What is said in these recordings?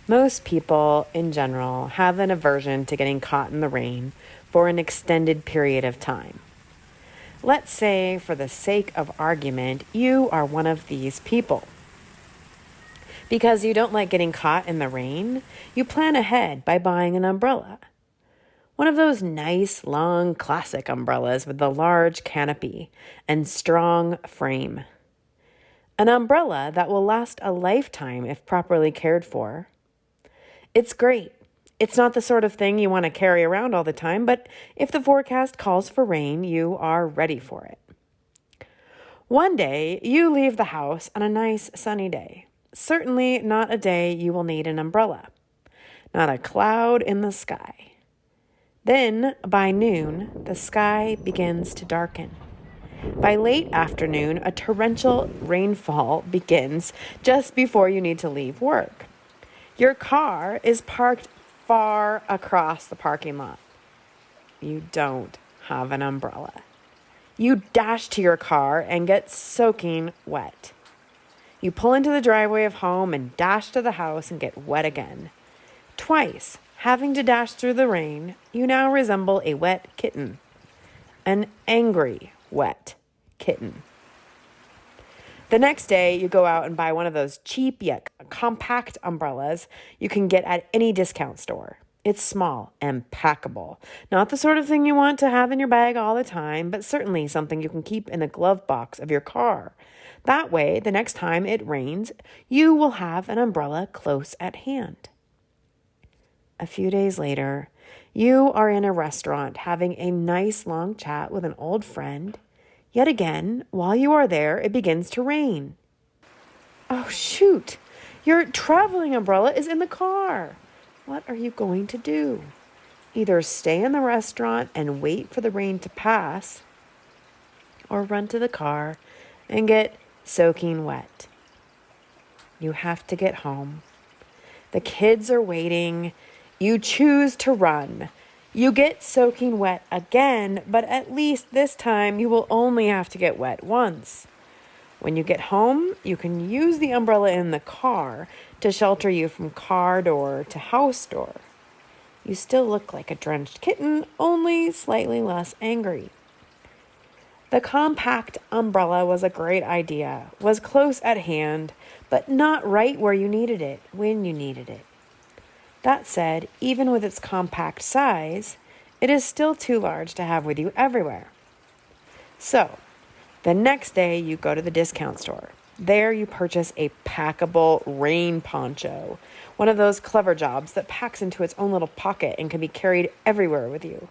Most people, in general, have an aversion to getting caught in the rain for an extended period of time. Let's say, for the sake of argument, you are one of these people. Because you don't like getting caught in the rain, you plan ahead by buying an umbrella. One of those nice, long, classic umbrellas with the large canopy and strong frame. An umbrella that will last a lifetime if properly cared for. It's great. It's not the sort of thing you want to carry around all the time, but if the forecast calls for rain, you are ready for it. One day, you leave the house on a nice sunny day. Certainly not a day you will need an umbrella. Not a cloud in the sky. Then, by noon, the sky begins to darken. By late afternoon, a torrential rainfall begins just before you need to leave work. Your car is parked far across the parking lot. You don't have an umbrella. You dash to your car and get soaking wet. You pull into the driveway of home and dash to the house and get wet again. Twice, having to dash through the rain, you now resemble a wet kitten. An angry wet kitten. The next day, you go out and buy one of those cheap yet compact umbrellas you can get at any discount store. It's small and packable. Not the sort of thing you want to have in your bag all the time, but certainly something you can keep in the glove box of your car. That way, the next time it rains, you will have an umbrella close at hand. A few days later, you are in a restaurant having a nice long chat with an old friend. Yet again, while you are there, it begins to rain. Oh, shoot! Your traveling umbrella is in the car. What are you going to do? Either stay in the restaurant and wait for the rain to pass, or run to the car and get soaking wet. You have to get home. The kids are waiting. You choose to run. You get soaking wet again, but at least this time you will only have to get wet once. When you get home, you can use the umbrella in the car to shelter you from car door to house door. You still look like a drenched kitten, only slightly less angry. The compact umbrella was a great idea, was close at hand, but not right where you needed it, when you needed it. That said, even with its compact size, it is still too large to have with you everywhere. So, the next day you go to the discount store. There you purchase a packable rain poncho, one of those clever jobs that packs into its own little pocket and can be carried everywhere with you.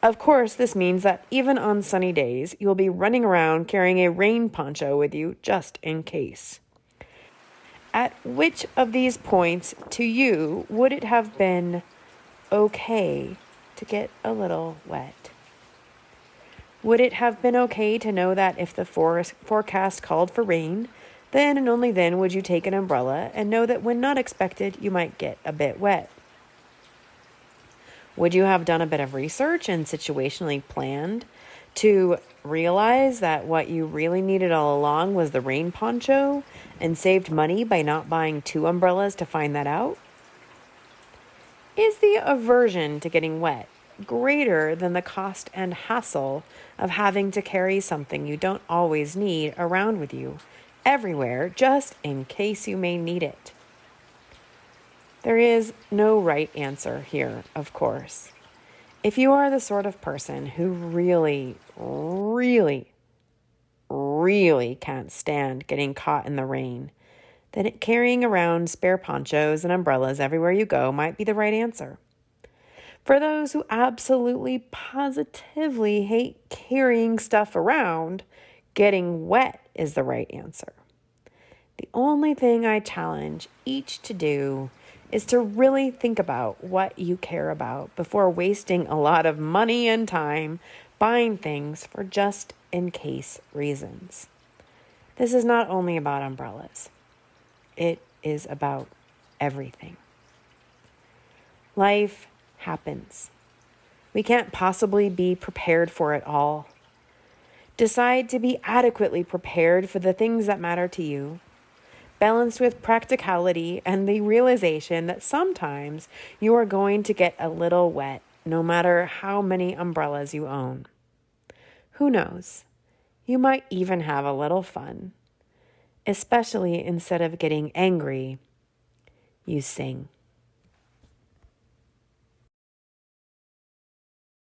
Of course, this means that even on sunny days, you will be running around carrying a rain poncho with you just in case. At which of these points to you would it have been okay to get a little wet? Would it have been okay to know that if the forecast called for rain, then and only then would you take an umbrella and know that when not expected, you might get a bit wet? Would you have done a bit of research and situationally planned to realize that what you really needed all along was the rain poncho and saved money by not buying 2 umbrellas to find that out? Is the aversion to getting wet greater than the cost and hassle of having to carry something you don't always need around with you everywhere just in case you may need it? There is no right answer here, of course. If you are the sort of person who really can't stand getting caught in the rain, then carrying around spare ponchos and umbrellas everywhere you go might be the right answer. For those who absolutely, positively hate carrying stuff around, getting wet is the right answer. The only thing I challenge each to do is to really think about what you care about before wasting a lot of money and time buying things for just in case reasons. This is not only about umbrellas. It is about everything. Life happens. We can't possibly be prepared for it all. Decide to be adequately prepared for the things that matter to you. balanced with practicality and the realization that sometimes you are going to get a little wet, no matter how many umbrellas you own. Who knows? You might even have a little fun. Especially instead of getting angry, you sing.